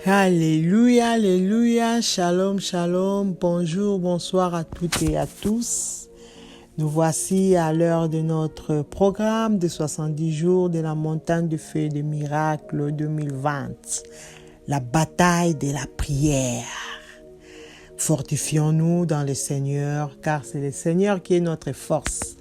Alléluia, alléluia, shalom, shalom, bonjour, bonsoir à toutes et à tous. Nous voici à l'heure de notre programme de 70 jours de la montagne de feu et de miracles 2020. La bataille de la prière. Fortifions-nous dans le Seigneur, car c'est le Seigneur qui est notre force.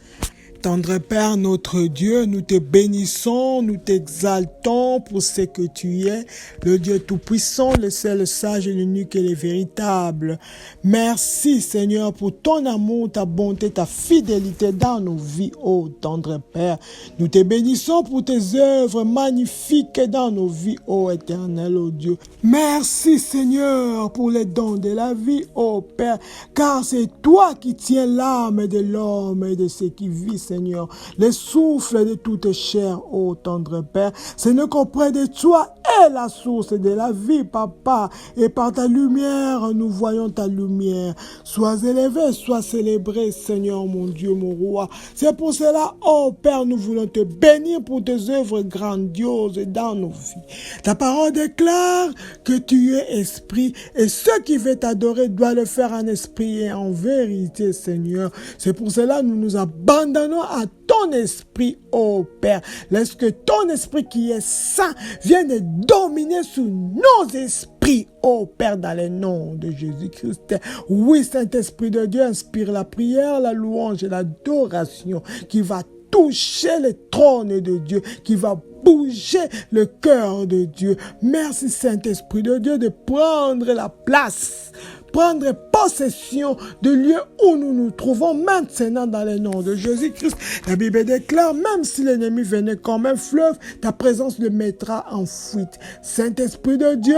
Tendre Père, notre Dieu, nous te bénissons, nous t'exaltons pour ce que tu es, le Dieu Tout-Puissant, le seul, le sage, l'unique et le véritable. Merci Seigneur pour ton amour, ta bonté, ta fidélité dans nos vies, ô tendre Père. Nous te bénissons pour tes œuvres magnifiques dans nos vies, ô éternel, ô Dieu. Merci Seigneur pour les dons de la vie, ô Père, car c'est toi qui tiens l'âme de l'homme et de ceux qui vivent, Seigneur, le souffle de toute chair, ô tendre Père. Seigneur, qu'auprès de toi est la source de la vie, Papa, et par ta lumière, nous voyons ta lumière. Sois élevé, sois célébré, Seigneur, mon Dieu, mon roi. C'est pour cela, ô Père, nous voulons te bénir pour tes œuvres grandioses dans nos vies. Ta parole déclare que tu es esprit, et ceux qui veulent t'adorer doivent le faire en esprit et en vérité, Seigneur. C'est pour cela que nous nous abandonnons à ton esprit, ô Père. Laisse que ton esprit qui est saint vienne dominer sur nos esprits, ô Père, dans le nom de Jésus-Christ. Oui, Saint-Esprit de Dieu, inspire la prière, la louange et l'adoration qui va toucher le trône de Dieu, qui va bouger le cœur de Dieu. Merci, Saint-Esprit de Dieu, de prendre la place, prendre possession du lieu où nous nous trouvons maintenant dans le nom de Jésus-Christ. La Bible déclare, même si l'ennemi venait comme un fleuve, ta présence le mettra en fuite. Saint-Esprit de Dieu,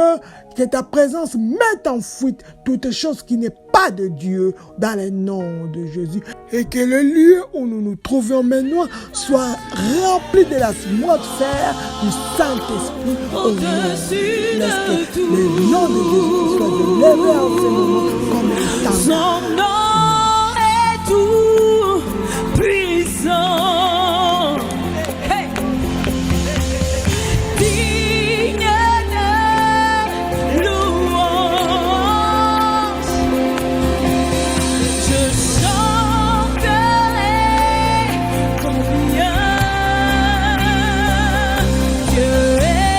que ta présence mette en fuite toute chose qui n'est pas de Dieu dans le nom de Jésus. Et que le lieu où nous nous trouvons maintenant soit rempli de l'atmosphère du Saint-Esprit. Laisse que le nom de Jésus soit élevé en ce moment comme un temps. Son nom est tout puissant. Hey. Digne de louange. Je chanterai combien Dieu est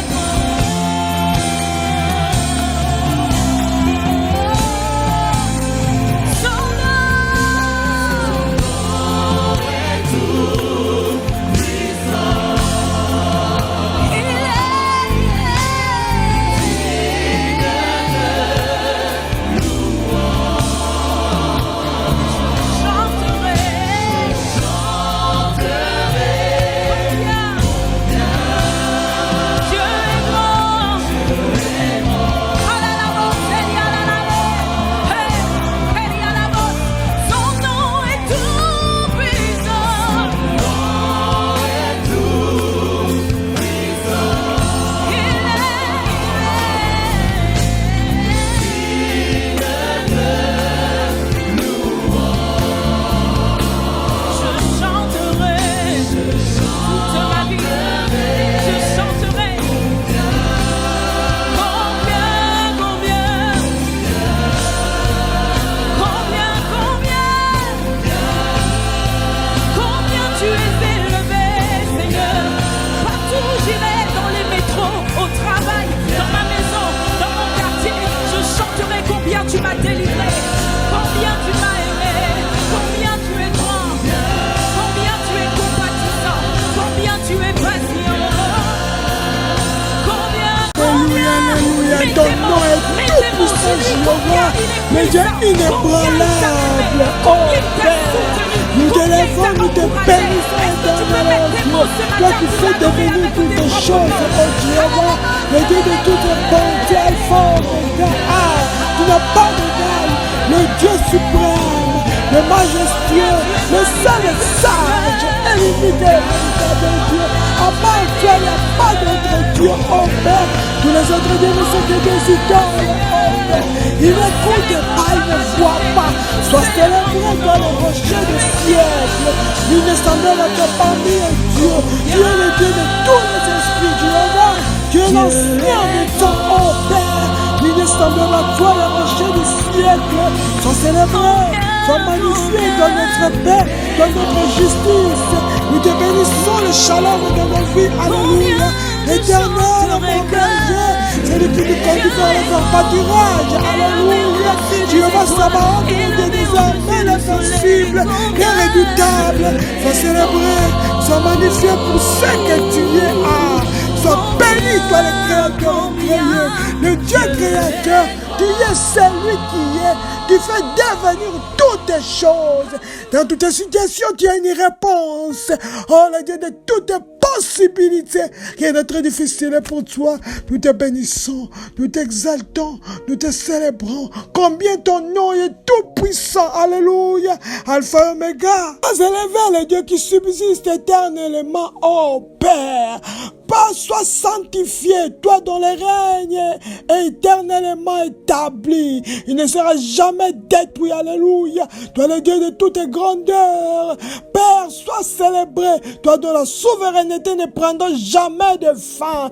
tu m'as délivré, combien tu m'as aimé, combien tu es grand, combien tu es compatissant, combien tu es patient, Alléluia, ton nom est tout puissant, Jéhovah, mais Dieu inébranlable, oh Père. Nous te lèvons, nous te bénissons, éternel Dieu. Toi qui fais devenir toutes les choses, oh Jéhovah, le Dieu de toute bonté, Alpha, Omega. Tu n'as pas d'égal, le Dieu suprême, le majestueux, le seul sage, et l'unique et véritable Dieu. À part toi, il n'y a pas d'autre Dieu, oh Père. Tous les autres dieux ne sont que des idoles, oh Père. Ils n'écoutent pas, ils ne voient pas. Sois célébré dans le rocher des siècles. Il ne semble que parmi un Dieu. Tu es le Dieu de tous les esprits, Jéhovah. Tu Tu es l'ancien des temps, oh Père. L'inestimable à toi, la rocher du siècle. Sois célébré, sois magnifié dans notre paix, dans notre justice. Nous te bénissons le chaleur de nos vies. Alléluia. L'éternel, mon berger, c'est lui qui nous conduit vers le vers pâturage. Alléluia. Tu vas Sabaoth, nous Dieu désormais l'invincible, l'irrédoutable. Sois célébré, sois magnifié pour ce que tu es. Sois béni, toi le créateur incroyable, le Dieu créateur. Tu es celui qui fait devenir toutes les choses. Dans toutes les situations, tu as une réponse. Oh, le Dieu de toutes les possibilités. Rien de très difficile pour toi. Nous te bénissons, nous t'exaltons, nous te célébrons. Combien ton nom est tout puissant. Alléluia. Alpha et Omega. Élevé le Dieu qui subsiste éternellement. Oh Père. Pas sois sanctifié, toi dont le règne est éternellement établi. Il ne sera jamais détruit. Alléluia. Toi le Dieu de toute grandeur. Père, sois célébré. Toi dont la souveraineté ne prendra jamais de fin.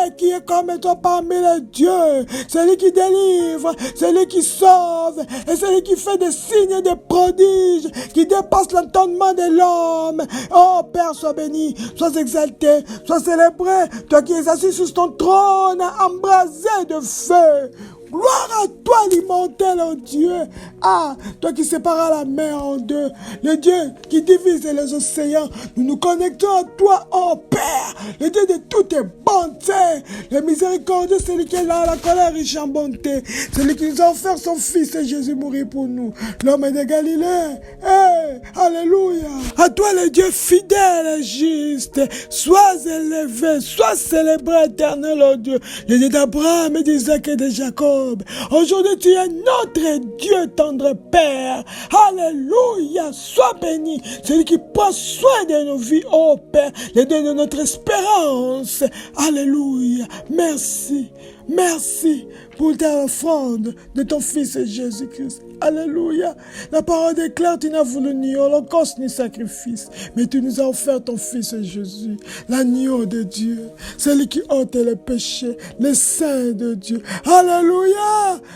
Et qui est comme toi parmi les dieux. Celui qui délivre, celui qui sauve. Et celui qui fait des signes et des prodiges. Qui dépasse l'entendement de l'homme. Oh Père, sois béni. Sois exalté. Sois célébré. Toi qui es assis sur ton trône, embrasé de feu. Gloire à toi, l'immortel, oh Dieu. Toi qui séparas la mer en deux, le Dieu qui divise les océans, nous nous connectons à toi, oh Père, le Dieu de toutes tes bontés. Le miséricordieux, c'est lui qui est là, la colère riche en bonté. C'est lui qui nous a offert son Fils et Jésus mourir pour nous. L'homme de Galilée, alléluia. À toi, le Dieu fidèle et juste, sois élevé, sois célébré, éternel, oh Dieu. Le Dieu d'Abraham et d'Isaac et de Jacob. Aujourd'hui, tu es notre Dieu, tendre Père. Alléluia. Sois béni. Celui qui prend soin de nos vies, oh Père, le Dieu de notre espérance. Alléluia. Merci. Merci pour ta offrande de ton Fils Jésus-Christ. Alléluia. La parole déclare, tu n'as voulu ni holocauste ni sacrifice, mais tu nous as offert ton Fils Jésus, l'agneau de Dieu, celui qui ôte les péchés, les saints de Dieu. Alléluia.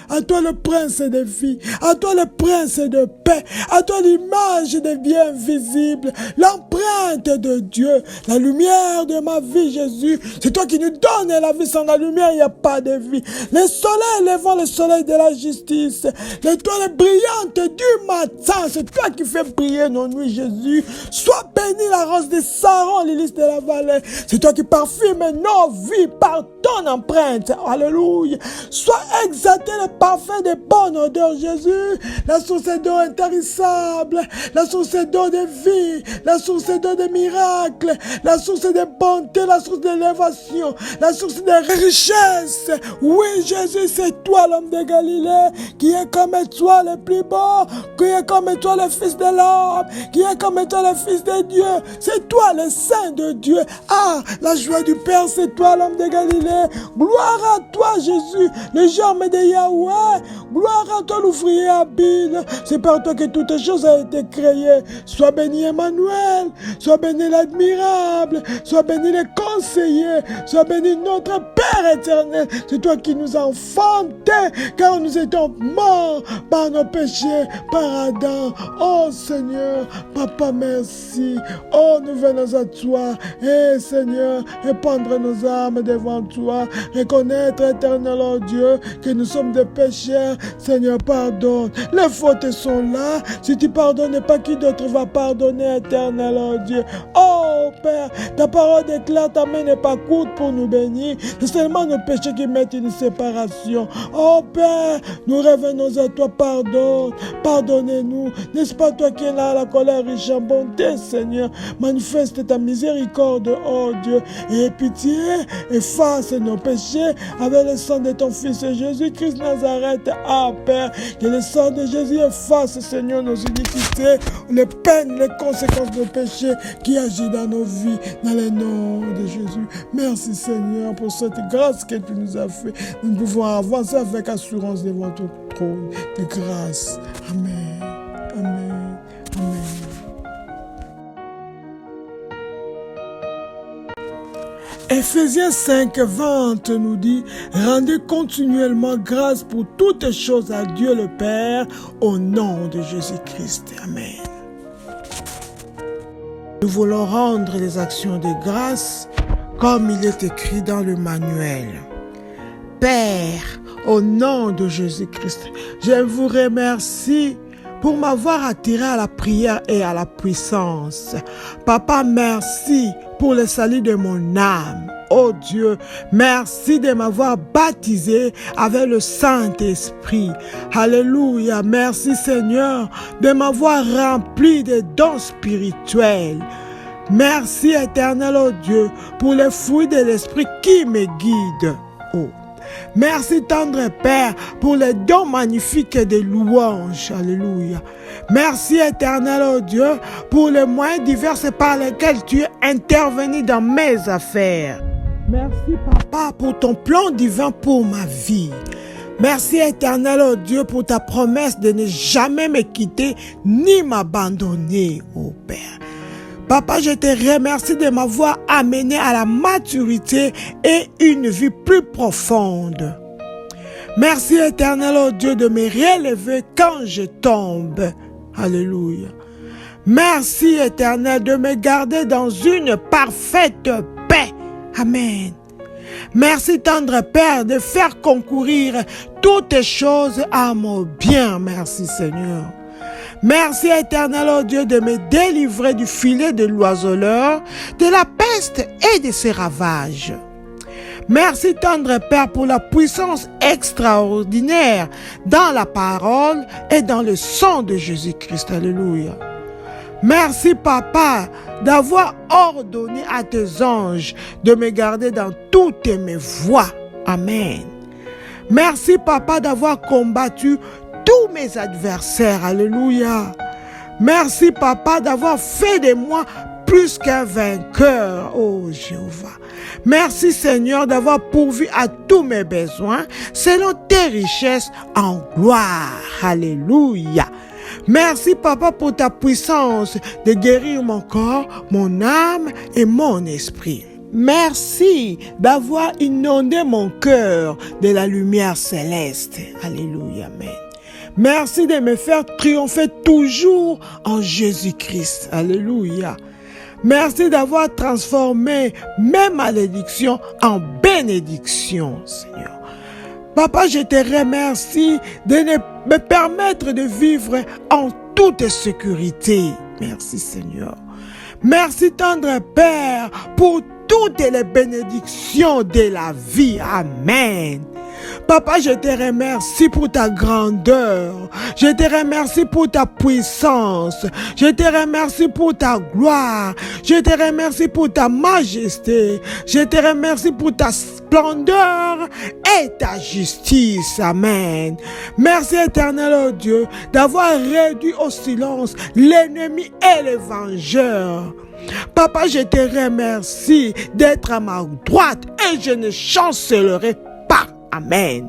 À toi le prince de vie, à toi le prince de paix, à toi l'image des biens visibles, l'empreinte de Dieu, la lumière de ma vie, Jésus. C'est toi qui nous donnes la vie. Sans la lumière, il n'y a pas de vie. Le soleil levant, le soleil de la justice, l'étoile brillante du matin, c'est toi qui fais briller nos nuits, Jésus. Sois béni, la rose de Saron, l'hélice de la vallée. C'est toi qui parfumes nos vies par ton empreinte. Alléluia. Sois exalté, le parfum de bonne odeur, Jésus. La source d'eau intarissable, la source d'eau de vie, la source d'eau de miracles, la source de bonté, la source d'élévation, la source de richesse. Oui, Jésus, c'est toi, l'homme de Galilée, qui est comme toi le plus beau, qui est comme toi le Fils de l'homme, qui est comme toi le Fils de Dieu. C'est toi le Saint de Dieu. La joie du Père, c'est toi, l'homme de Galilée. Gloire à toi, Jésus, le germe de Yahweh. Gloire à toi, l'ouvrier habile. C'est par toi que toutes choses ont été créées. Sois béni Emmanuel, sois béni l'admirable, sois béni le conseiller, sois béni notre Père éternel. C'est toi qui nous as enfantés, car nous étions morts par nos péchés, par Adam. Oh Seigneur, Papa, merci. Oh, nous venons à toi. Seigneur, répandre nos âmes devant toi. Reconnaître, éternel, oh Dieu, que nous sommes des pécheurs. Seigneur, pardonne. Les fautes sont là. Si tu pardonnes pas, qui d'autre va pardonner, éternel, oh Dieu? Oh Père, ta parole déclare, ta main n'est pas courte pour nous bénir. C'est seulement nos péchés qui mettent une séparation. Oh Père, nous revenons à toi, pardonne. Pardonnez-nous. N'est-ce pas toi qui es là, la colère riche en bonté, Seigneur? Manifeste ta miséricorde, oh Dieu, et pitié, efface nos péchés avec le sang de ton Fils Jésus-Christ Nazareth. Père, que le sang de Jésus efface, Seigneur, nos iniquités, les peines, les conséquences de nos péchés qui agissent dans nos vies, dans le nom de Jésus. Merci, Seigneur, pour cette grâce que tu nous as fait. Nous pouvons avancer avec assurance devant ton trône de grâce. Amen. Amen. Amen. Ephésiens 5:20 nous dit « Rendez continuellement grâce pour toutes choses à Dieu le Père au nom de Jésus-Christ. » Amen. Nous voulons rendre les actions de grâce comme il est écrit dans le manuel. Père, au nom de Jésus-Christ, je vous remercie pour m'avoir attiré à la prière et à la puissance. Papa, merci pour le salut de mon âme. Oh Dieu, merci de m'avoir baptisé avec le Saint-Esprit. Alléluia. Merci Seigneur de m'avoir rempli de dons spirituels. Merci Éternel, oh Dieu, pour les fruits de l'Esprit qui me guident. Oh. Merci tendre Père pour les dons magnifiques de louanges. Alléluia. Merci Éternel, oh Dieu, pour les moyens divers par lesquels tu es intervenu dans mes affaires. Merci Papa pour ton plan divin pour ma vie. Merci Éternel, oh Dieu, pour ta promesse de ne jamais me quitter ni m'abandonner, oh Père. Papa, je te remercie de m'avoir amené à la maturité et une vie plus profonde. Merci Éternel, oh Dieu, de me relever quand je tombe. Alléluia. Merci Éternel de me garder dans une parfaite paix. Amen. Merci tendre Père de faire concourir toutes choses à mon bien. Merci Seigneur. Merci Éternel, oh Dieu, de me délivrer du filet de l'oiseleur, de la peste et de ses ravages. Merci tendre Père pour la puissance extraordinaire dans la parole et dans le sang de Jésus-Christ. Alléluia. Merci Papa d'avoir ordonné à tes anges de me garder dans toutes mes voies. Amen. Merci Papa d'avoir combattu tous mes adversaires. Alléluia. Merci Papa d'avoir fait de moi plus qu'un vainqueur. Oh Jéhovah. Merci Seigneur d'avoir pourvu à tous mes besoins selon tes richesses en gloire. Alléluia. Merci Papa pour ta puissance de guérir mon corps, mon âme et mon esprit. Merci d'avoir inondé mon cœur de la lumière céleste. Alléluia. Amen. Merci de me faire triompher toujours en Jésus-Christ. Alléluia. Merci d'avoir transformé mes malédictions en bénédictions, Seigneur. Papa, je te remercie de me permettre de vivre en toute sécurité. Merci, Seigneur. Merci, tendre Père, pour toutes les bénédictions de la vie. Amen. Papa, je te remercie pour ta grandeur. Je te remercie pour ta puissance. Je te remercie pour ta gloire. Je te remercie pour ta majesté. Je te remercie pour ta splendeur et ta justice. Amen. Merci Éternel, oh Dieu, d'avoir réduit au silence l'ennemi et le vengeur. Papa, je te remercie d'être à ma droite et je ne chancellerai pas. Amen.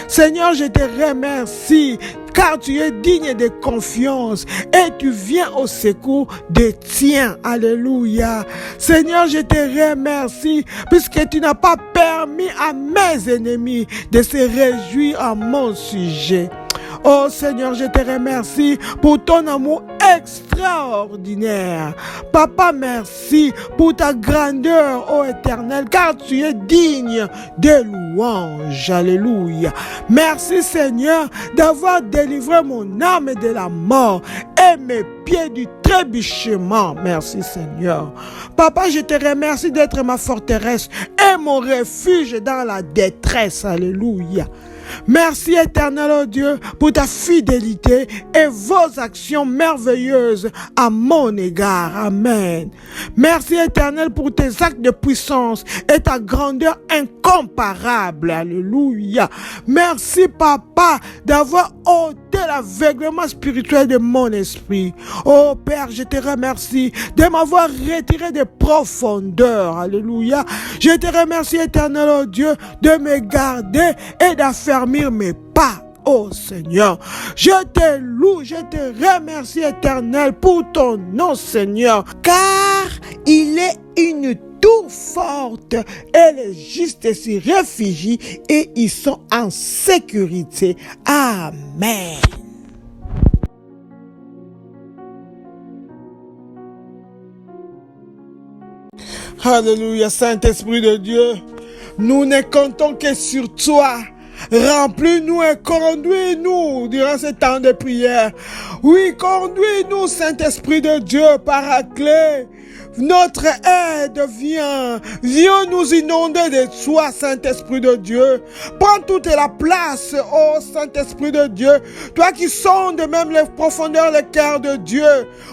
Seigneur, je te remercie car tu es digne de confiance et tu viens au secours des tiens. Alléluia. Seigneur, je te remercie puisque tu n'as pas permis à mes ennemis de se réjouir à mon sujet. Oh Seigneur, je te remercie pour ton amour extraordinaire. Papa, merci pour ta grandeur, ô Éternel, car tu es digne de louange. Alléluia. Merci Seigneur d'avoir délivré mon âme de la mort et mes pieds du trébuchement. Merci Seigneur. Papa, je te remercie d'être ma forteresse et mon refuge dans la détresse. Alléluia. Merci Éternel, oh Dieu, pour ta fidélité et vos actions merveilleuses à mon égard. Amen. Merci Éternel pour tes actes de puissance et ta grandeur incomparable. Alléluia. Merci Papa d'avoir ôté l'aveuglement spirituel de mon esprit. Oh Père, je te remercie de m'avoir retiré des profondeurs. Alléluia. Je te remercie Éternel, oh Dieu, de me garder et d'affermir mes pas. Oh Seigneur, je te loue, je te remercie Éternel pour ton nom Seigneur, car il est une d'eau forte et les justes s'y réfugient et ils sont en sécurité. Amen. Alléluia, Saint-Esprit de Dieu, nous ne comptons que sur toi. Remplis-nous et conduis-nous durant ce temps de prière. Oui, conduis-nous, Saint-Esprit de Dieu, Paraclet. Notre aide viens nous inonder de toi, Saint-Esprit de Dieu. Prends toute la place, ô Saint-Esprit de Dieu, toi qui sondes même les profondeurs du cœur de Dieu.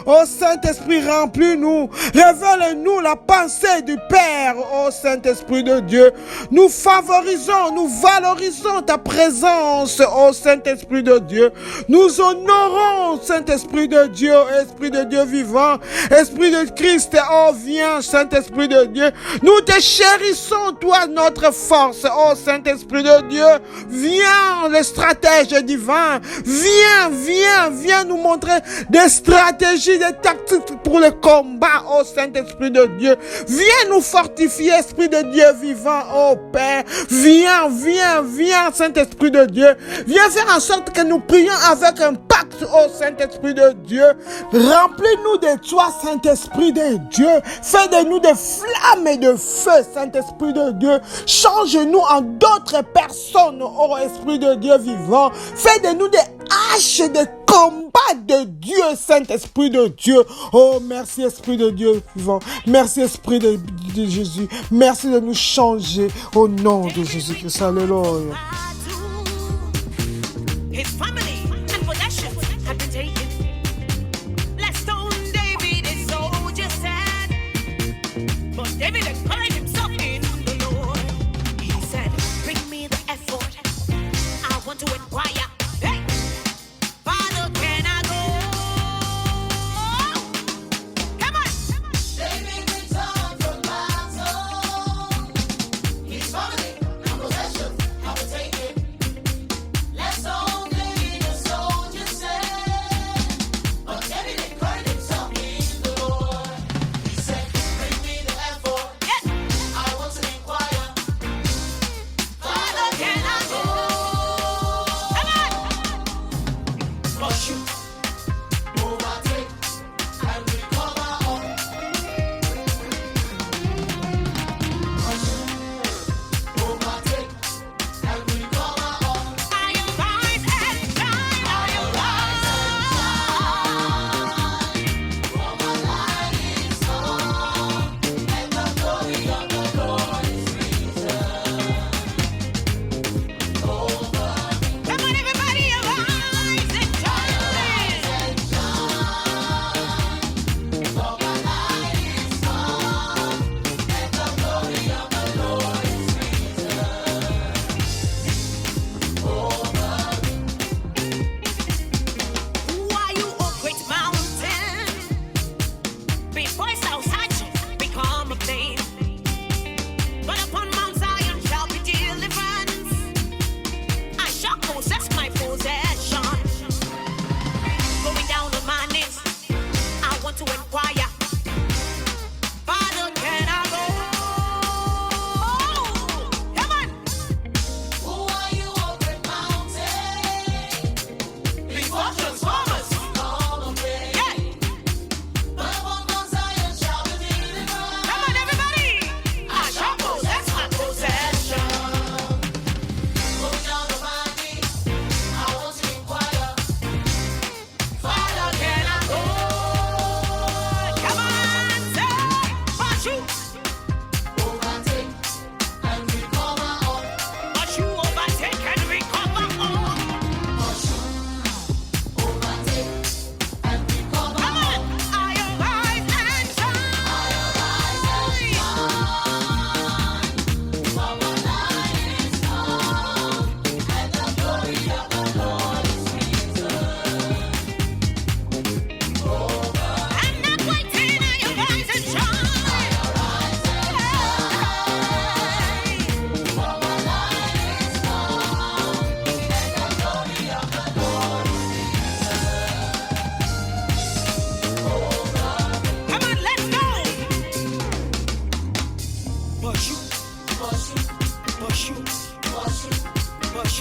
Ô Saint-Esprit, remplis-nous, révèle-nous la pensée du Père, ô Saint-Esprit de Dieu. Nous favorisons, nous valorisons ta présence, ô Saint-Esprit de Dieu. Nous honorons, Saint-Esprit de Dieu, Esprit de Dieu vivant, Esprit de Christ. Oh, viens, Saint-Esprit de Dieu. Nous te chérissons, toi, notre force. Oh, Saint-Esprit de Dieu. Viens, le stratège divin. Viens nous montrer des stratégies, des tactiques pour le combat. Oh, Saint-Esprit de Dieu. Viens nous fortifier, Esprit de Dieu vivant. Oh, Père. Viens, Saint-Esprit de Dieu. Viens faire en sorte que nous prions avec un pacte, oh, Saint-Esprit de Dieu. Remplis-nous de toi, Saint-Esprit de Dieu. Fais de nous des flammes et de feu, Saint-Esprit de Dieu. Change-nous en d'autres personnes, ô Esprit de Dieu vivant. Fais de nous des haches de combat de Dieu, Saint-Esprit de Dieu. Oh, merci, Esprit de Dieu vivant. Merci, Esprit de Jésus. Merci de nous changer au nom de Jésus-Christ. Alléluia. Take it.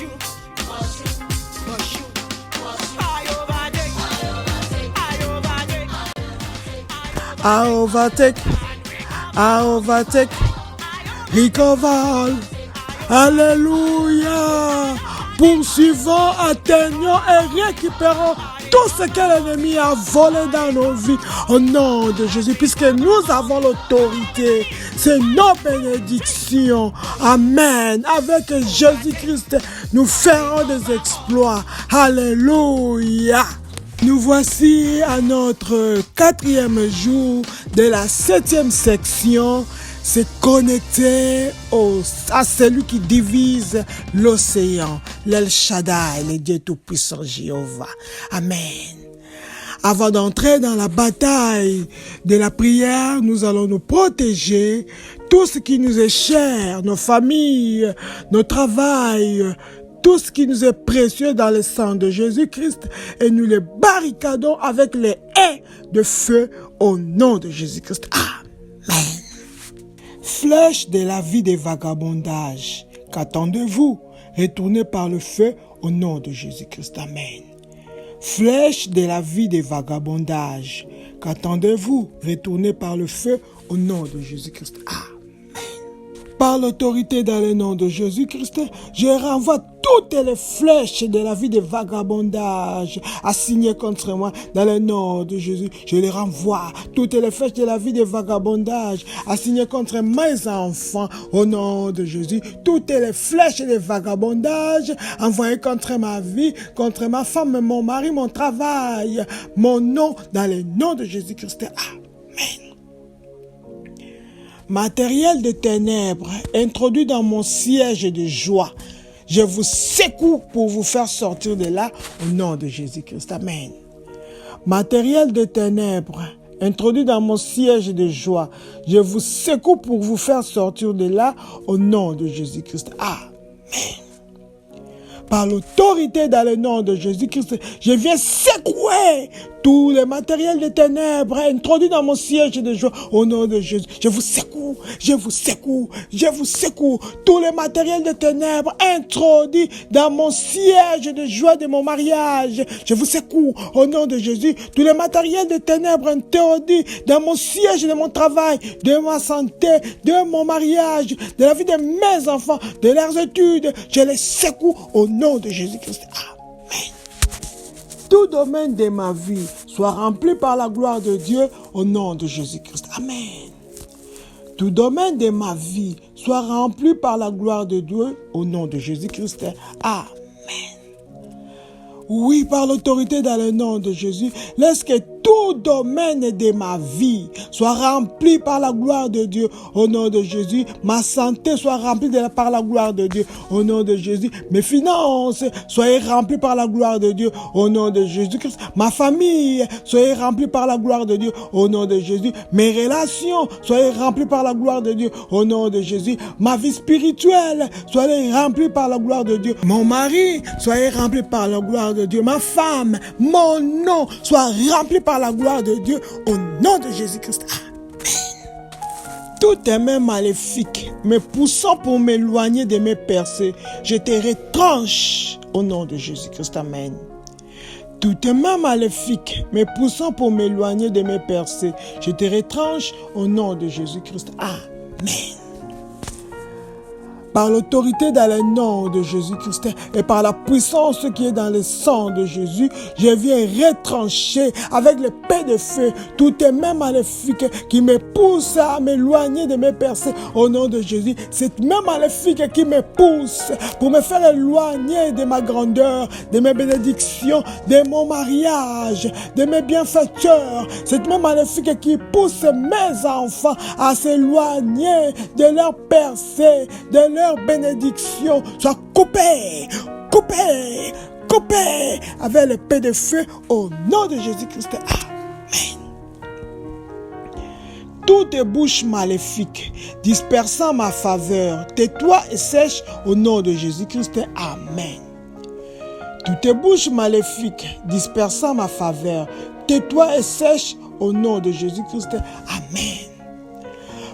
you. I overtake, I overtake, recover. Alléluia. Poursuivons, atteignons et récupérons tout ce que l'ennemi a volé dans nos vies au nom de Jésus, puisque nous avons l'autorité. C'est nos bénédictions. Amen. Avec Jésus-Christ, nous ferons des exploits. Alléluia. Nous voici à notre 4e jour de la 7e section. C'est connecté à celui qui divise l'océan, l'El Shaddai, le Dieu Tout-Puissant Jéhovah. Amen. Avant d'entrer dans la bataille de la prière, nous allons nous protéger. Tout ce qui nous est cher, nos familles, nos travail, tout ce qui nous est précieux dans le sang de Jésus-Christ, et nous les barricadons avec les haies de feu au nom de Jésus-Christ. Amen. Flèche de la vie des vagabondages, qu'attendez-vous? Retournez par le feu au nom de Jésus-Christ. Amen. Flèche de la vie des vagabondages, qu'attendez-vous? Retournez par le feu au nom de Jésus-Christ. Amen. Par l'autorité dans le nom de Jésus-Christ, je renvoie toutes les flèches de la vie de vagabondage assignées contre moi dans le nom de Jésus. Je les renvoie. Toutes les flèches de la vie de vagabondage assignées contre mes enfants au nom de Jésus. Toutes les flèches de vagabondage envoyées contre ma vie, contre ma femme, mon mari, mon travail, mon nom dans le nom de Jésus-Christ. Amen. Matériel de ténèbres introduit dans mon siège de joie. Je vous secoue pour vous faire sortir de là au nom de Jésus-Christ. Amen. Matériel de ténèbres introduit dans mon siège de joie. Je vous secoue pour vous faire sortir de là au nom de Jésus-Christ. Amen. Par l'autorité dans le nom de Jésus-Christ, je viens secouer tout le matériel de ténèbres introduit dans mon siège de joie au nom de Jésus. Je vous secoue, je vous secoue, je vous secoue. Tout le matériel de ténèbres introduit dans mon siège de joie de mon mariage. Je vous secoue au nom de Jésus. Tout le matériel de ténèbres introduit dans mon siège de mon travail, de ma santé, de mon mariage, de la vie de mes enfants, de leurs études. Je les secoue au nom de Jésus-Christ. Amen. Tout domaine de ma vie soit rempli par la gloire de Dieu au nom de Jésus-Christ. Amen. Tout domaine de ma vie soit rempli par la gloire de Dieu au nom de Jésus-Christ. Amen. Oui, par l'autorité dans le nom de Jésus, laisse que tout domaine de ma vie soit rempli par la gloire de Dieu au nom de Jésus. Ma santé soit remplie par la gloire de Dieu au nom de Jésus. Mes finances soient remplies par la gloire de Dieu au nom de Jésus-Christ. Ma famille soit remplie par la gloire de Dieu au nom de Jésus. Mes relations soient remplies par la gloire de Dieu au nom de Jésus. Ma vie spirituelle soit remplie par la gloire de Dieu. Mon mari soit rempli par la gloire de Dieu. Ma femme, mon nom soit rempli par la gloire de Dieu au nom de Jésus-Christ. Amen. Tout est même maléfique, me poussant pour m'éloigner de mes percées, je te retranche au nom de Jésus-Christ. Amen. Tout est même maléfique, me poussant pour m'éloigner de mes percées, je te retranche au nom de Jésus-Christ. Amen. Par l'autorité dans le nom de Jésus-Christ et par la puissance qui est dans le sang de Jésus, je viens retrancher avec l'épée de feu tout est même maléfique qui me pousse à m'éloigner de mes percées au nom de Jésus. Cette même maléfique qui me pousse pour me faire éloigner de ma grandeur, de mes bénédictions, de mon mariage, de mes bienfaiteurs. Cette même maléfique qui pousse mes enfants à s'éloigner de leurs percées, de leurs bénédictions, soit coupée, coupée, coupée avec l'épée de feu au nom de Jésus-Christ. Amen. Toute bouche maléfique dispersant ma faveur, tais-toi et sèche au nom de Jésus-Christ. Amen. Toute bouche maléfique dispersant ma faveur, tais-toi et sèche au nom de Jésus-Christ. Amen.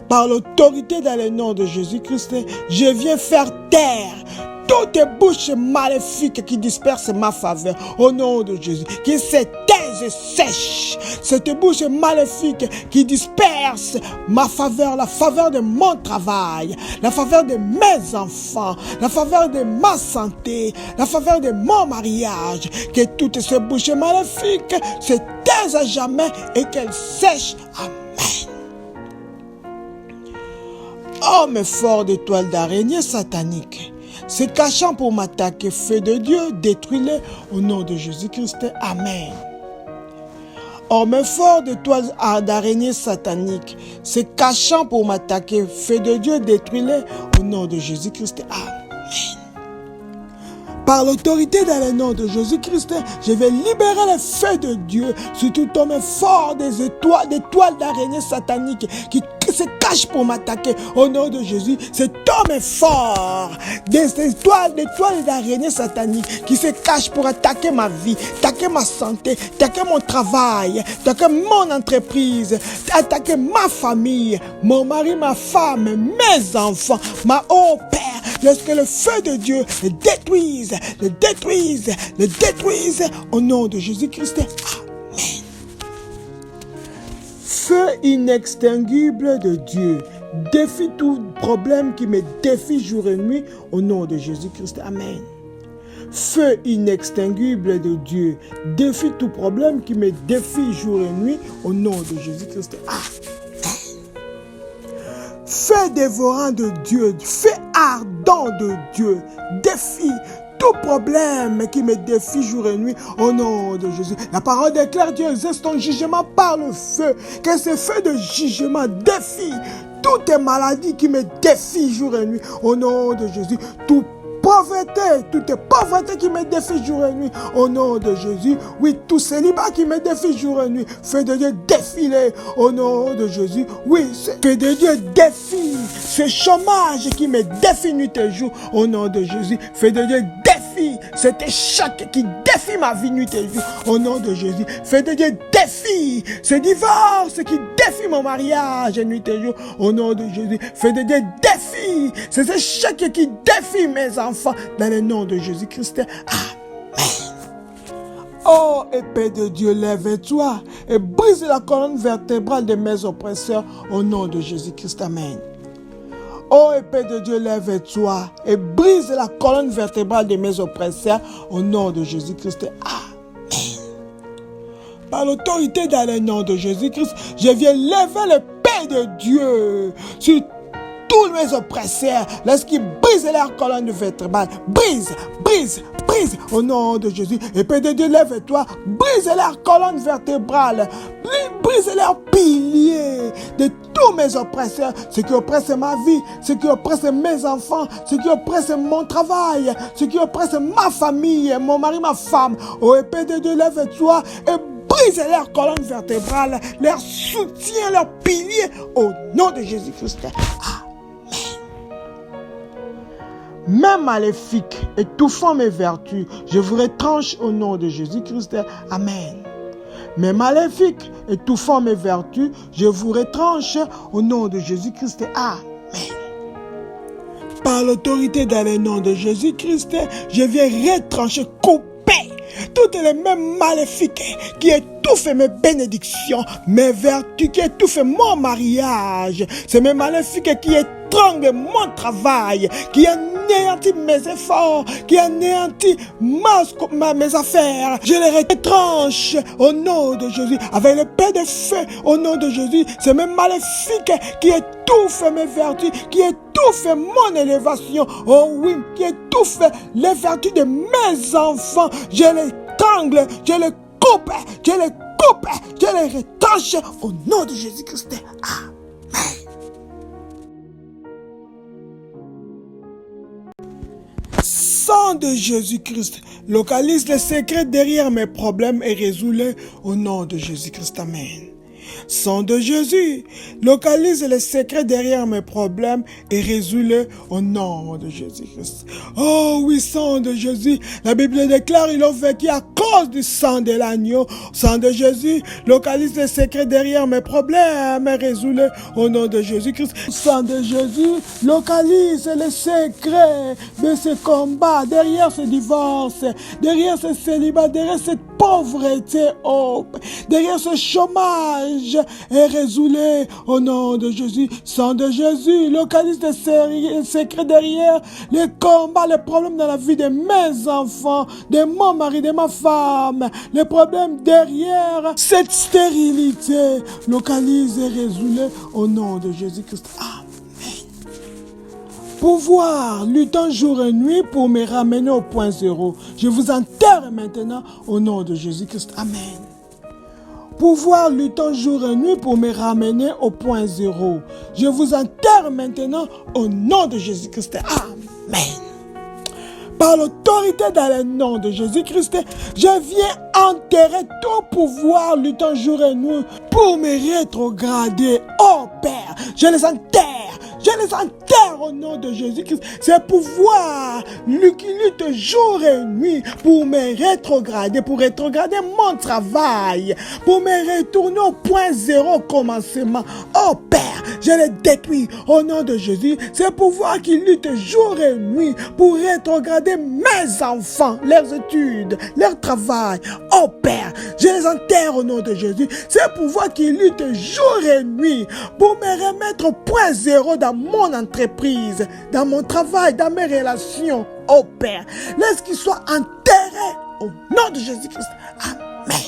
Par l'autorité dans le nom de Jésus-Christ, je viens faire taire toute Toute bouche maléfique qui disperse ma faveur, au nom de Jésus, qui s'éteint et sèche. Cette bouche maléfique qui disperse ma faveur, la faveur de mon travail, la faveur de mes enfants, la faveur de ma santé, la faveur de mon mariage, que toutes ces bouches maléfiques se taisent à jamais et qu'elles sèchent. Amen. Homme fort d'étoiles d'araignée satanique, se cachant pour m'attaquer, feu de Dieu, détruis-les au nom de Jésus-Christ. Amen. Homme fort d'étoiles d'araignée satanique, se cachant pour m'attaquer, feu de Dieu, détruis-les au nom de Jésus-Christ. Amen. Par l'autorité dans le nom de Jésus-Christ, je vais libérer le feu de Dieu sur tout homme fort d'étoiles d'araignée satanique qui se cache pour m'attaquer. Au nom de Jésus, cet homme est fort des étoiles d'araignée satanique qui se cache pour attaquer ma vie, attaquer ma santé, attaquer mon travail, attaquer mon entreprise, attaquer ma famille, mon mari, ma femme, mes enfants, ma oh Père. Lorsque le feu de Dieu le détruise au nom de Jésus-Christ. Amen. Feu inextinguible de Dieu, défie tout problème qui me défie jour et nuit au nom de Jésus-Christ. Amen. Feu inextinguible de Dieu, défie tout problème qui me défie jour et nuit au nom de Jésus-Christ. Amen. Feu dévorant de Dieu, feu ardent de Dieu, défie tout problème qui me défie jour et nuit au nom de Jésus. La parole déclare, Dieu exerce ton jugement par le feu. Que ce feu de jugement défie toutes les maladies qui me défient jour et nuit au nom de Jésus. Toute pauvreté qui me défie jour et nuit au nom de Jésus. Oui, tout célibat qui me défie jour et nuit, feu de Dieu défile au nom de Jésus. Oui, feu de Dieu défie ce chômage qui me défie nuit et jour au nom de Jésus. Feu de Dieu défie cet échec qui défie ma vie nuit et jour au nom de Jésus. Feu de Dieu défie ce divorce qui défie mon mariage nuit et jour au nom de Jésus. Feu de Dieu défie ces échecs qui défient mes enfants dans le nom de Jésus-Christ. Amen. Oh, épée de Dieu, lève-toi et brise la colonne vertébrale de mes oppresseurs au nom de Jésus-Christ. Amen. Oh, épée de Dieu, lève-toi et brise la colonne vertébrale de mes oppresseurs au nom de Jésus-Christ. Amen. Par l'autorité dans le nom de Jésus-Christ, je viens lever l'épée de Dieu sur tous mes oppresseurs, lorsqu'ils brisent leur colonne vertébrale, brise, au nom de Jésus. Épée de Dieu, lève-toi, brise leur colonne vertébrale, brise leurs piliers de tous mes oppresseurs, ceux qui oppressent ma vie, ceux qui oppressent mes enfants, ceux qui oppressent mon travail, ceux qui oppressent ma famille, mon mari, ma femme. Oh, épée de Dieu, lève-toi et brise leur colonne vertébrale, leur soutien, leurs piliers, au nom de Jésus-Christ. Même maléfique, étouffant mes vertus, je vous retranche au nom de Jésus-Christ. Amen. Mais maléfique, étouffant mes vertus, je vous retranche au nom de Jésus-Christ. Amen. Par l'autorité dans le nom de Jésus-Christ, je viens retrancher, couper toutes les mêmes maléfiques qui étouffent mes bénédictions, mes vertus, qui étouffent mon mariage. C'est mes maléfiques qui étranglent mon travail, qui anéantit mes efforts, qui anéantit mes affaires. Je les retranche au nom de Jésus, avec l'épée de feu au nom de Jésus. C'est mes maléfiques qui étouffent mes vertus, qui étouffent mon élévation. Oh oui, qui étouffent les vertus de mes enfants. Je les tangle, je les coupe, je les retranche au nom de Jésus-Christ. Amen. Sang de Jésus-Christ, localise les secrets derrière mes problèmes et résous-les au nom de Jésus-Christ. Amen. Sang de Jésus, localise les secrets derrière mes problèmes et résous-les au nom de Jésus-Christ. Oh oui, sang de Jésus, la Bible déclare, ils ont vécu à cause du sang de l'agneau. Sang de Jésus, localise les secrets derrière mes problèmes et résous-les au nom de Jésus-Christ. Sang de Jésus, localise les secrets de ce combat, derrière ce divorce, derrière ce célibat, derrière cette pauvreté, oh, derrière ce chômage, et résous-les au nom de Jésus. Sang de Jésus, localise les secrets derrière les combats, les problèmes dans la vie de mes enfants, de mon mari, de ma femme, les problèmes derrière cette stérilité, localise et résous-les au nom de Jésus-Christ. Amen. Pouvoir luttant jour et nuit pour me ramener au point zéro. Je vous enterre maintenant au nom de Jésus-Christ. Amen. Pouvoir luttant jour et nuit pour me ramener au point zéro. Je vous enterre maintenant au nom de Jésus-Christ. Amen. Par l'autorité dans le nom de Jésus-Christ, je viens enterrer tout pouvoir luttant jour et nuit pour me rétrograder. Oh Père, je les enterre. Je les enterre au nom de Jésus-Christ. Ces pouvoirs qui luttent jour et nuit pour me rétrograder, pour rétrograder mon travail, pour me retourner au point zéro commencement. Oh Père, je les détruis au nom de Jésus. Ces pouvoirs qui luttent jour et nuit pour rétrograder mes enfants, leurs études, leur travail. Oh Père, je les enterre au nom de Jésus. Ces pouvoirs qui luttent jour et nuit pour me remettre au point zéro dans mon entreprise, dans mon travail, dans mes relations. Oh Père, laisse qu'ils soient enterrés au nom de Jésus-Christ. Amen.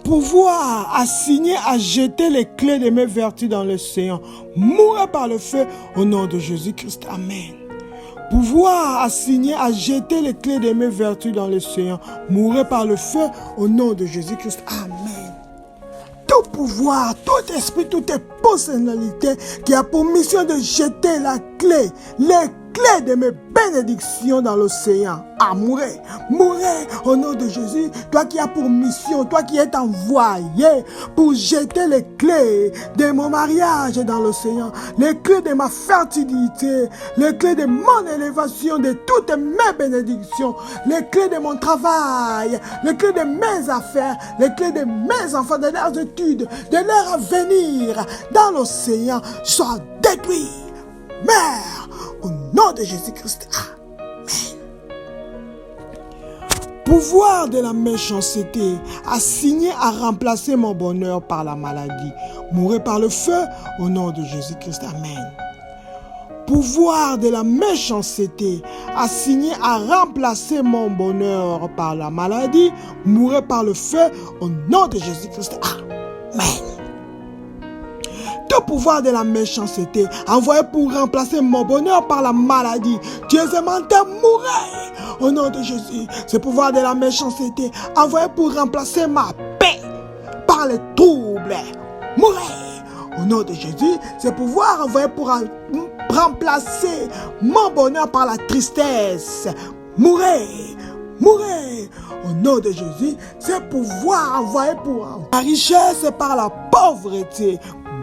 Pouvoir assigner à jeter les clés de mes vertus dans l'océan, mourir par le feu au nom de Jésus-Christ. Amen. Pouvoir assigner à jeter les clés de mes vertus dans l'océan, mourir par le feu au nom de Jésus-Christ. Amen. Tout pouvoir, tout esprit, toute personnalité qui a pour mission de jeter les clés de mes bénédictions dans l'océan. Mourir au nom de Jésus. Toi qui as pour mission, toi qui es envoyé pour jeter les clés de mon mariage dans l'océan, les clés de ma fertilité, les clés de mon élévation, de toutes mes bénédictions, les clés de mon travail, les clés de mes affaires, les clés de mes enfants, de leurs études, de leur avenir dans l'océan, soient détruits. Mère, au nom de Jésus-Christ. Amen. Pouvoir de la méchanceté, assigné à remplacer mon bonheur par la maladie, mourir par le feu, au nom de Jésus-Christ. Amen. Pouvoir de la méchanceté, assigné à remplacer mon bonheur par la maladie, mourir par le feu, au nom de Jésus-Christ. Amen. Tout pouvoir de la méchanceté, envoyé pour remplacer mon bonheur par la maladie, Dieu est menteur, mourir au nom de Jésus. Ce pouvoir de la méchanceté, envoyé pour remplacer ma paix par les troubles, mourir au nom de Jésus. Ce pouvoir envoyé pour remplacer mon bonheur par la tristesse, mourir au nom de Jésus. Ce pouvoir envoyé pour la richesse par la pauvreté,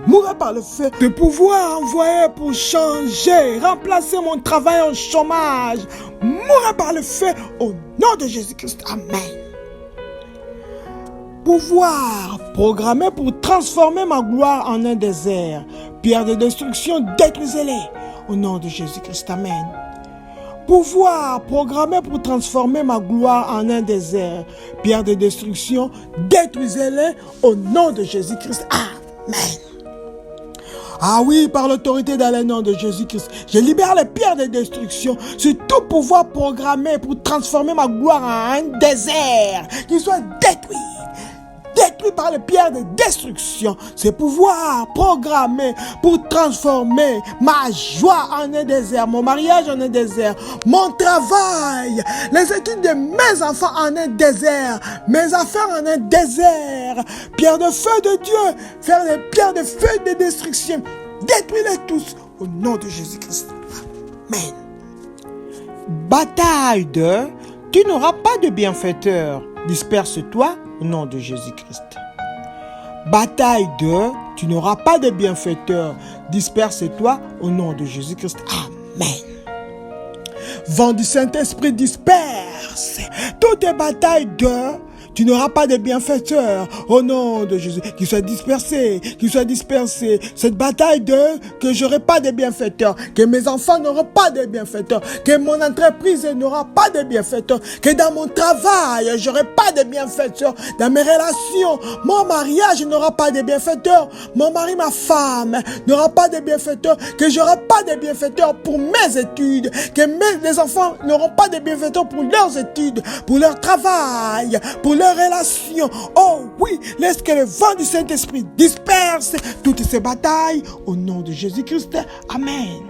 mourir par le feu. De pouvoir envoyé pour changer, remplacer mon travail en chômage, mourir par le feu au nom de Jésus-Christ. Amen. Pouvoir programmé pour transformer ma gloire en un désert, pierre de destruction, détruisez-les au nom de Jésus-Christ. Amen. Pouvoir programmé pour transformer ma gloire en un désert, pierre de destruction, détruisez-les au nom de Jésus-Christ. Amen. Ah oui, par l'autorité dans le nom de Jésus-Christ, je libère les pierres de destruction sur tout pouvoir programmé pour transformer ma gloire en un désert, qu'il soit détruit par les pierres de destruction. Ces pouvoirs programmés pour transformer ma joie en un désert, mon mariage en un désert, mon travail, les études de mes enfants en un désert, mes affaires en un désert. Pierre de feu de Dieu, faire des pierres de feu de destruction, détruis-les tous au nom de Jésus-Christ. Amen. Bataille de tu n'auras pas de bienfaiteur. Disperse-toi au nom de Jésus-Christ. Bataille de, tu n'auras pas de bienfaiteur. Disperse-toi au nom de Jésus-Christ. Amen. Vent du Saint-Esprit, disperse toutes les batailles de, tu n'auras pas de bienfaiteur au nom de Jésus. Qu'il soit dispersé, qu'il soit dispersé. Cette bataille de, que j'aurai pas de bienfaiteur, que mes enfants n'auront pas de bienfaiteur, que mon entreprise n'aura pas de bienfaiteur, que dans mon travail, j'aurai pas de bienfaiteur, dans mes relations, mon mariage n'aura pas de bienfaiteur, mon mari, ma femme n'aura pas de bienfaiteur, que j'aurai pas de bienfaiteur pour mes études, que les enfants n'auront pas de bienfaiteur pour leurs études, pour leur travail, pour leur relations. Oh oui, laisse que le vent du Saint-Esprit disperse toutes ces batailles au nom de Jésus-Christ. Amen.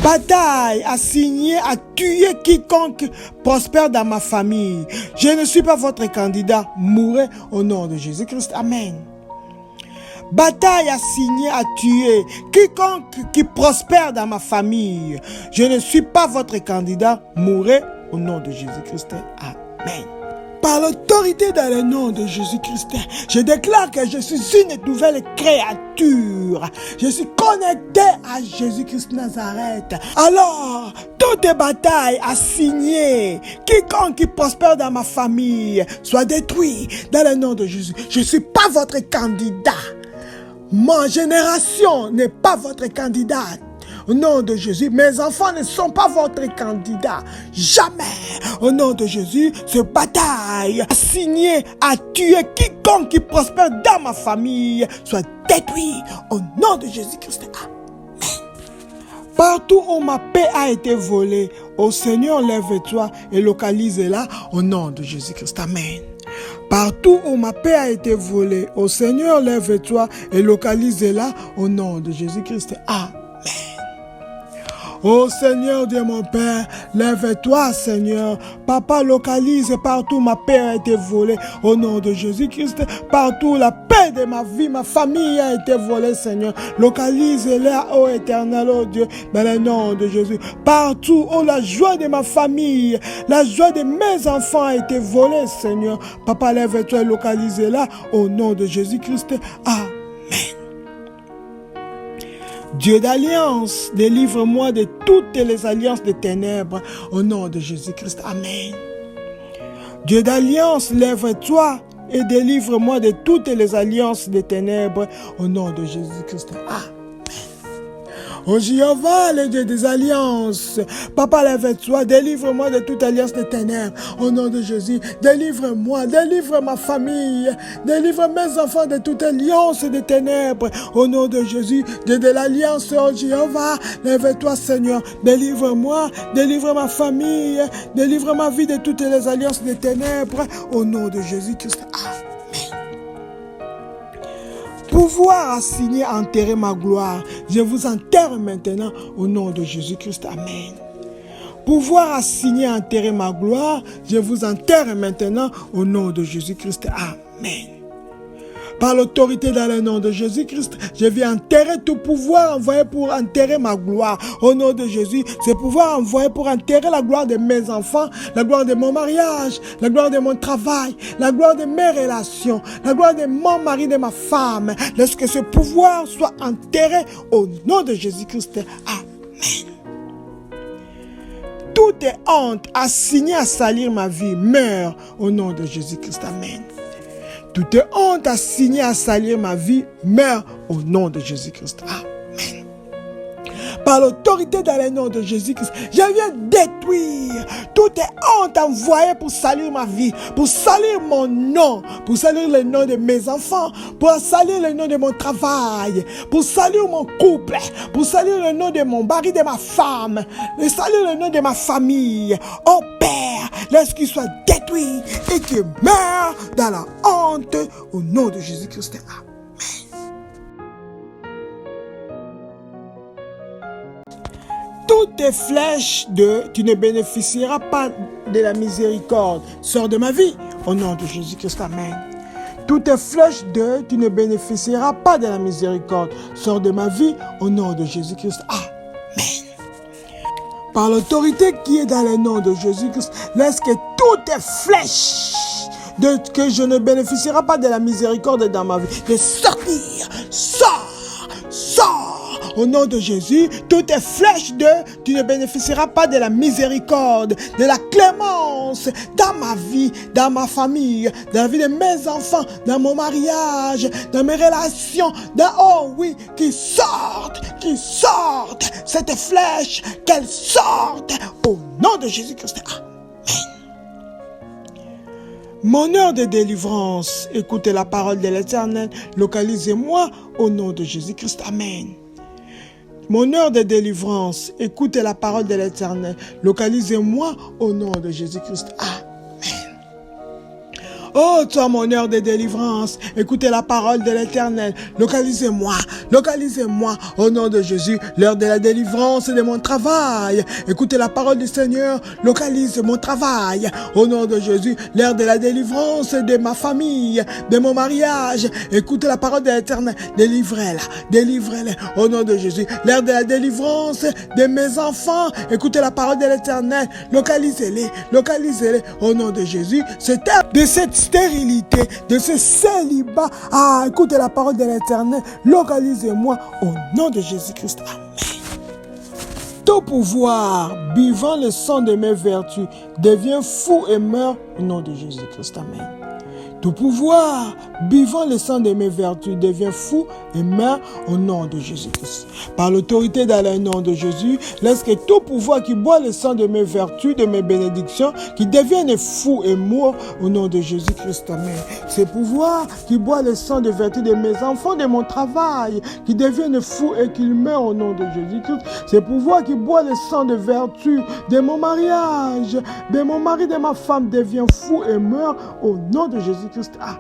Bataille assignée à tuer quiconque prospère dans ma famille. Je ne suis pas votre candidat. Mourrez au nom de Jésus-Christ. Amen. Bataille assignée à tuer quiconque qui prospère dans ma famille. Je ne suis pas votre candidat. Mourrez au nom de Jésus-Christ. Amen. Par l'autorité dans le nom de Jésus-Christ, je déclare que je suis une nouvelle créature. Je suis connecté à Jésus-Christ Nazareth. Alors, toutes les batailles assignées, quiconque qui prospère dans ma famille, soit détruit dans le nom de Jésus. Je ne suis pas votre candidat. Ma génération n'est pas votre candidate. Au nom de Jésus, mes enfants ne sont pas votre candidat. Jamais. Au nom de Jésus, ce bataille assignée à tuer quiconque qui prospère dans ma famille soit détruit. Au nom de Jésus-Christ. Amen. Partout où ma paix a été volée, ô Seigneur, lève-toi et localise-la au nom de Jésus-Christ. Amen. Partout où ma paix a été volée, ô Seigneur, lève-toi et localise-la au nom de Jésus-Christ. Amen. Ô Seigneur Dieu mon Père, lève-toi Seigneur. Papa, localise partout ma paix a été volée au nom de Jésus-Christ. Partout la paix de ma vie, ma famille a été volée Seigneur. Localise-la, ô Éternel, ô Dieu, dans le nom de Jésus. Partout où la joie de ma famille, la joie de mes enfants a été volée Seigneur. Papa, lève-toi et localise-la au nom de Jésus-Christ. Amen. Dieu d'alliance, délivre-moi de toutes les alliances des ténèbres au nom de Jésus-Christ. Amen. Dieu d'alliance, lève-toi et délivre-moi de toutes les alliances des ténèbres au nom de Jésus-Christ. Amen. Oh Jéhovah, le Dieu des alliances, Papa, lève-toi, délivre-moi de toute alliance des ténèbres. Au nom de Jésus, délivre-moi, délivre ma famille, délivre mes enfants de toute alliance des ténèbres. Au nom de Jésus, Dieu de l'alliance, oh Jéhovah, lève-toi Seigneur, délivre-moi, délivre ma famille, délivre ma vie de toutes les alliances des ténèbres. Au nom de Jésus-Christ. Amen. Pouvoir assigner à enterrer ma gloire, je vous enterre maintenant au nom de Jésus-Christ. Amen. Pouvoir assigner à enterrer ma gloire, je vous enterre maintenant au nom de Jésus-Christ. Amen. Par l'autorité dans le nom de Jésus-Christ, je viens enterrer tout pouvoir envoyé pour enterrer ma gloire. Au nom de Jésus, c'est pouvoir envoyé pour enterrer la gloire de mes enfants, la gloire de mon mariage, la gloire de mon travail, la gloire de mes relations, la gloire de mon mari, de ma femme. Laisse que ce pouvoir soit enterré au nom de Jésus-Christ. Amen. Toute honte assignée à salir ma vie meurt au nom de Jésus-Christ. Amen. Toute honte assignée à salir ma vie meurt au nom de Jésus-Christ. Amen. Par l'autorité dans le nom de Jésus-Christ, je viens détruire toute honte envoyée pour salir ma vie, pour salir mon nom, pour salir le nom de mes enfants, pour salir le nom de mon travail, pour salir mon couple, pour salir le nom de mon mari, de ma femme, pour salir le nom de ma famille. Oh Père, laisse qu'il soit détruit et qu'il meure dans la honte au nom de Jésus-Christ. Amen. Toutes tes flèches tu ne bénéficieras pas de la miséricorde. Sors de ma vie au nom de Jésus-Christ. Amen. Toutes tes flèches tu ne bénéficieras pas de la miséricorde. Sors de ma vie au nom de Jésus-Christ. Amen. Par l'autorité qui est dans le nom de Jésus-Christ, laisse que toutes tes flèches que je ne bénéficierai pas de la miséricorde dans ma vie, de sortir, sors, au nom de Jésus, toutes tes flèches tu ne bénéficieras pas de la miséricorde, de la clémence dans ma vie, dans ma famille, dans la vie de mes enfants, dans mon mariage, dans mes relations, qui sortent, cette flèche, qu'elles sortent, au nom de Jésus-Christ. Mon heure de délivrance, écoutez la parole de l'Éternel, localisez-moi au nom de Jésus-Christ. Amen. Mon heure de délivrance, écoutez la parole de l'Éternel, localisez-moi au nom de Jésus-Christ. Amen. Oh, toi, mon heure de délivrance, écoutez la parole de l'Éternel, localisez-moi au nom de Jésus, l'heure de la délivrance de mon travail. Écoutez la parole du Seigneur, localise mon travail au nom de Jésus, l'heure de la délivrance de ma famille, de mon mariage. Écoutez la parole de l'Éternel, délivrez-les au nom de Jésus, l'heure de la délivrance de mes enfants. Écoutez la parole de l'Éternel, localisez-les au nom de Jésus, cette heure de cette stérilité, de ce célibat. Écoutez la parole de l'Éternel, localisez-moi au nom de Jésus-Christ. Amen. Tout pouvoir, buvant le sang de mes vertus, devient fou et meurt au nom de Jésus-Christ. Amen. Tout pouvoir, buvant le sang de mes vertus, devient fou et meurt au nom de Jésus-Christ. Par l'autorité dans le nom de Jésus, laisse que tout pouvoir qui boit le sang de mes vertus, de mes bénédictions, qui devienne fou et mort au nom de Jésus-Christ. Amen. Ce pouvoir qui boit le sang de vertu de mes enfants, de mon travail, qui devienne fou et qu'il meurt au nom de Jésus-Christ. Ce pouvoir qui boit le sang de vertu de mon mariage, de mon mari, de ma femme, devient fou et meurt au nom de Jésus-Christ. Amen.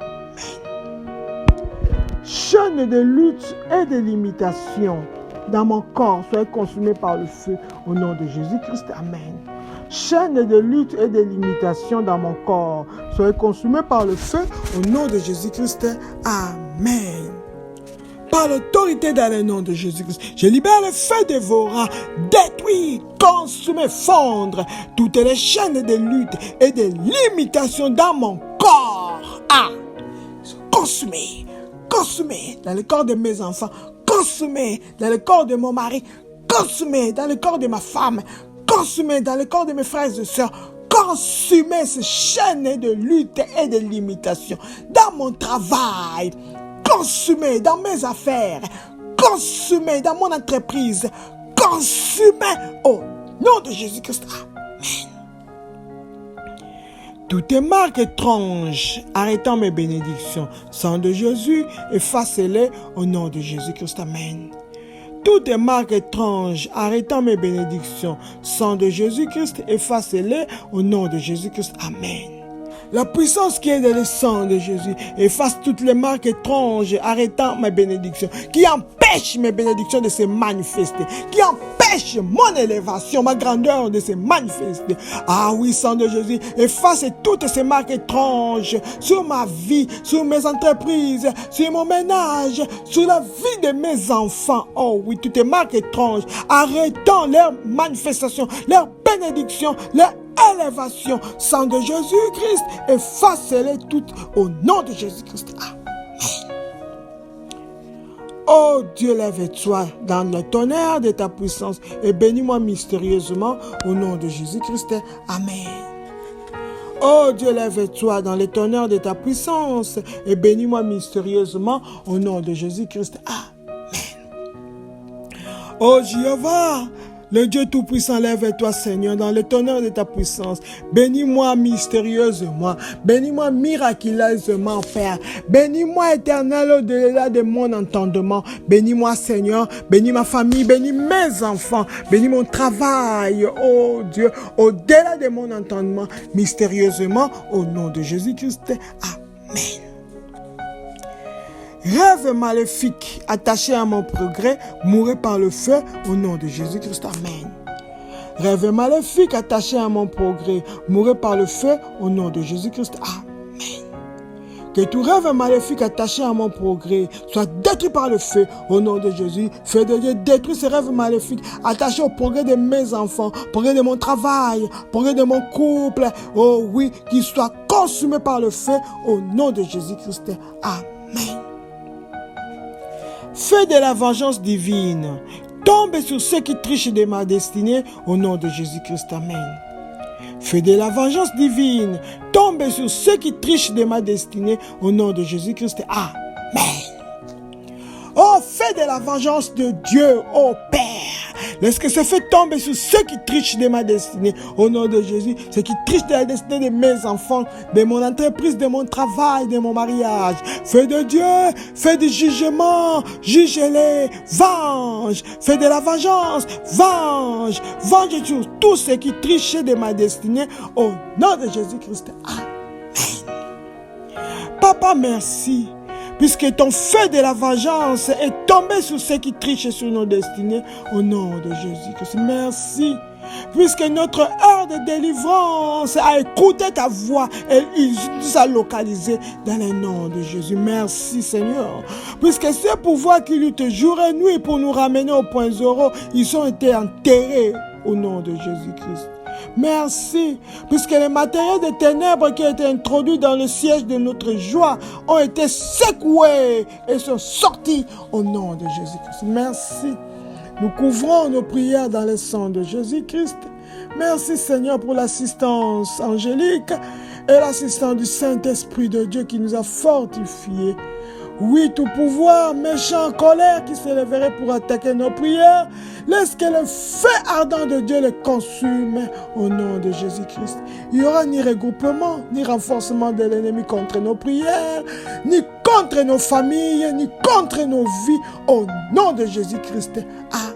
Chaîne de lutte et de limitation dans mon corps soient consumées par le feu au nom de Jésus-Christ. Amen. Chaîne de lutte et de limitation dans mon corps soient consumées par le feu au nom de Jésus-Christ. Amen. Par l'autorité dans le nom de Jésus-Christ, je libère le feu dévorant, détruire, consumer, fondre toutes les chaînes de lutte et de limitation dans mon corps. Consumé dans le corps de mes enfants, consumé dans le corps de mon mari, consumé dans le corps de ma femme, consumé dans le corps de mes frères et sœurs, consumé ces chaînes de lutte et de limitation dans mon travail, consumé dans mes affaires, consumé dans mon entreprise, consumé au nom de Jésus-Christ. Amen. Toutes les marques étranges arrêtant mes bénédictions, sang de Jésus, effacez-les au nom de Jésus-Christ. Amen. Toutes les marques étranges arrêtant mes bénédictions, sang de Jésus-Christ, effacez-les au nom de Jésus-Christ. Amen. La puissance qui est dans le sang de Jésus efface toutes les marques étranges arrêtant mes bénédictions, qui empêchent mes bénédictions de se manifester, qui empêchent mon élévation, ma grandeur de se manifester. Oui, sang de Jésus, efface toutes ces marques étranges sur ma vie, sur mes entreprises, sur mon ménage, sur la vie de mes enfants. Oh oui, toutes les marques étranges arrêtant leur manifestation, leur bénédiction, leur élévation, sang de Jésus-Christ, effacez-les toutes au nom de Jésus-Christ. Amen. Oh Dieu, lève-toi dans le tonnerre de ta puissance et bénis-moi mystérieusement au nom de Jésus-Christ. Amen. Oh Dieu, lève-toi dans le tonnerre de ta puissance et bénis-moi mystérieusement au nom de Jésus-Christ. Amen. Oh Jéhovah, le Dieu Tout-Puissant, lève-toi, Seigneur, dans le tonnerre de ta puissance. Bénis-moi mystérieusement. Bénis-moi miraculeusement, Père. Bénis-moi, Éternel, au-delà de mon entendement. Bénis-moi, Seigneur. Bénis ma famille. Bénis mes enfants. Bénis mon travail, oh Dieu, au-delà de mon entendement. Mystérieusement, au nom de Jésus-Christ. Amen. Rêve maléfique attaché à mon progrès, mourrez par le feu au nom de Jésus-Christ. Amen. Rêve maléfique attaché à mon progrès, mourrez par le feu au nom de Jésus-Christ. Amen. Que tout rêve maléfique attaché à mon progrès soit détruit par le feu au nom de Jésus. Feu de Dieu, détruis ces rêves maléfiques attachés au progrès de mes enfants, progrès de mon travail, progrès de mon couple. Oh oui, qu'il soit consumé par le feu au nom de Jésus-Christ. Amen. Feu de la vengeance divine, tombe sur ceux qui trichent de ma destinée au nom de Jésus-Christ. Amen. Feu de la vengeance divine, tombe sur ceux qui trichent de ma destinée au nom de Jésus-Christ. Amen. Oh, feu de la vengeance de Dieu, ô Père, laisse que ce feu tombe sur ceux qui trichent de ma destinée au nom de Jésus, ceux qui trichent de la destinée de mes enfants, de mon entreprise, de mon travail, de mon mariage. Feu de Dieu, feu du jugement, juge-les, venge. Feu de la vengeance, venge. Venge sur tous ceux qui trichent de ma destinée au nom de Jésus-Christ. Amen. Papa, merci. Puisque ton feu de la vengeance est tombé sur ceux qui trichent sur nos destinées, au nom de Jésus-Christ. Merci. Puisque notre heure de délivrance a écouté ta voix et il nous a localisés dans le nom de Jésus. Merci Seigneur. Puisque ces pouvoirs qui luttent jour et nuit pour nous ramener au point zéro, ils ont été enterrés au nom de Jésus-Christ. Merci, puisque les matériaux de ténèbres qui ont été introduits dans le siège de notre joie ont été secoués et sont sortis au nom de Jésus-Christ. Merci. Nous couvrons nos prières dans le sang de Jésus-Christ. Merci Seigneur pour l'assistance angélique et l'assistance du Saint-Esprit de Dieu qui nous a fortifiés. Oui, tout pouvoir, méchant, colère qui s'élèverait pour attaquer nos prières, laisse que le feu ardent de Dieu les consume au nom de Jésus-Christ. Il n'y aura ni regroupement, ni renforcement de l'ennemi contre nos prières, ni contre nos familles, ni contre nos vies, au nom de Jésus-Christ. Amen.